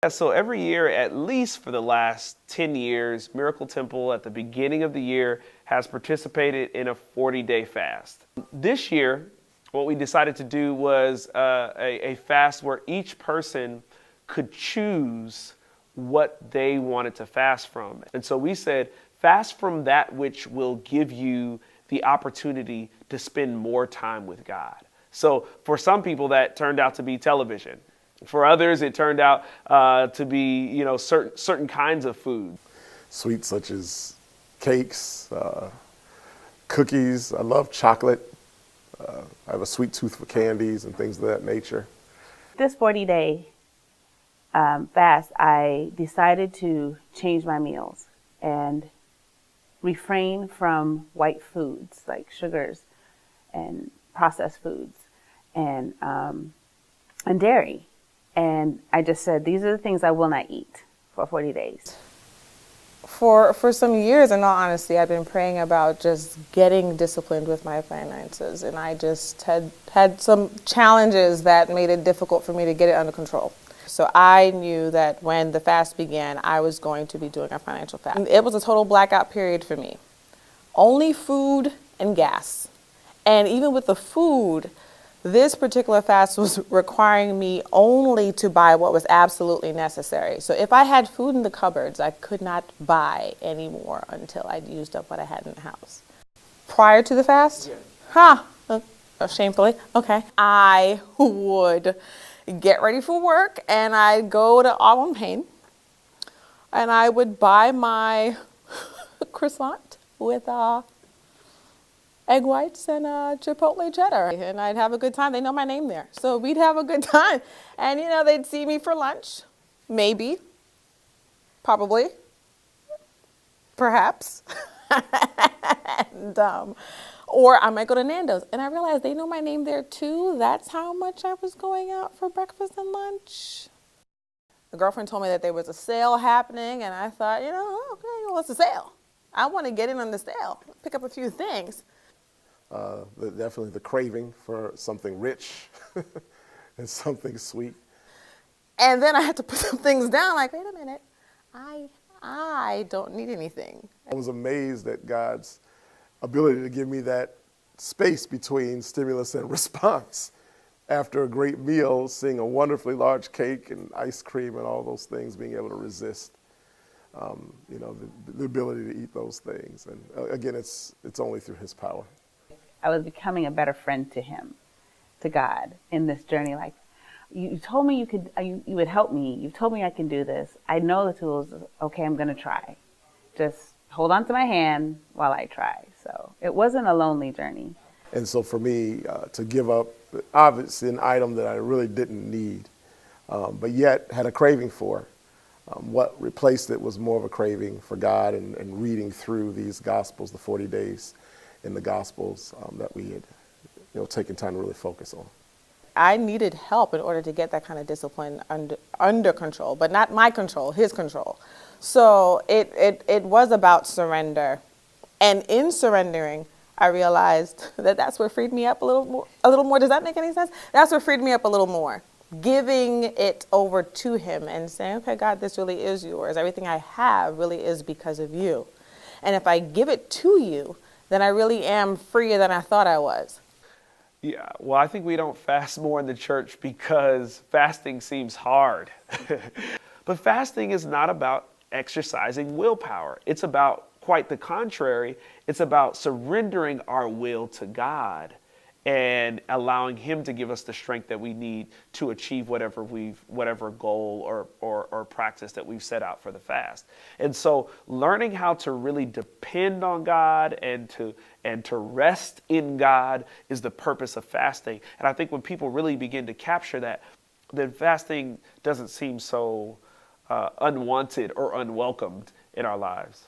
Yeah, so every year, at least for the last 10 years, Miracle Temple at the beginning of the year has participated in a 40-day fast. This year, what we decided to do was a fast where each person could choose what they wanted to fast from. And so we said, fast from that which will give you the opportunity to spend more time with God. So for some people, that turned out to be television. For others, it turned out to be, certain kinds of food. Sweets such as cakes, cookies. I love chocolate. I have a sweet tooth for candies and things of that nature. This 40-day fast, I decided to change my meals and refrain from white foods like sugars and processed foods and dairy. And I just said, these are the things I will not eat for 40 days. For some years, in all honesty, I've been praying about just getting disciplined with my finances. And I just had some challenges that made it difficult for me to get it under control. So I knew that when the fast began, I was going to be doing a financial fast. It was a total blackout period for me. Only food and gas. And even with the food, this particular fast was requiring me only to buy what was absolutely necessary. So if I had food in the cupboards, I could not buy any more until I'd used up what I had in the house. Prior to the fast? Yeah. Shamefully. Okay. I would get ready for work and I'd go to Auburn Pain and I would buy my croissant with egg whites and chipotle cheddar. And I'd have a good time. They know my name there. So we'd have a good time. And, they'd see me for lunch. Maybe. Probably. Perhaps. and, or I might go to Nando's. And I realized they know my name there too. That's how much I was going out for breakfast and lunch. The girlfriend told me that there was a sale happening. And I thought, okay, well, it's a sale. I want to get in on the sale. Pick up a few things. Definitely the craving for something rich and something sweet. And then I had to put some things down, like, wait a minute, I don't need anything. I was amazed at God's ability to give me that space between stimulus and response. After a great meal, seeing a wonderfully large cake and ice cream and all those things, being able to resist, the ability to eat those things. And again, it's only through His power. I was becoming a better friend to Him, to God, in this journey. Like, you told me you would help me. You told me I can do this. I know the tools. Okay, I'm going to try. Just hold on to my hand while I try. So it wasn't a lonely journey. And so for me, to give up, obviously, an item that I really didn't need, but yet had a craving for, what replaced it was more of a craving for God and reading through these Gospels, the 40 days in the Gospels that we had taken time to really focus on. I needed help in order to get that kind of discipline under control, but not my control, His control. So it was about surrender. And in surrendering, I realized that that's what freed me up a little more. Does that make any sense? That's what freed me up a little more. Giving it over to Him and saying, okay, God, this really is yours. Everything I have really is because of you. And if I give it to you, then I really am freer than I thought I was. Yeah, well, I think we don't fast more in the church because fasting seems hard. But fasting is not about exercising willpower. It's about quite the contrary. It's about surrendering our will to God and allowing Him to give us the strength that we need to achieve whatever goal or practice that we've set out for the fast. And so learning how to really depend on God and to rest in God is the purpose of fasting. And I think when people really begin to capture that, then fasting doesn't seem so unwanted or unwelcomed in our lives.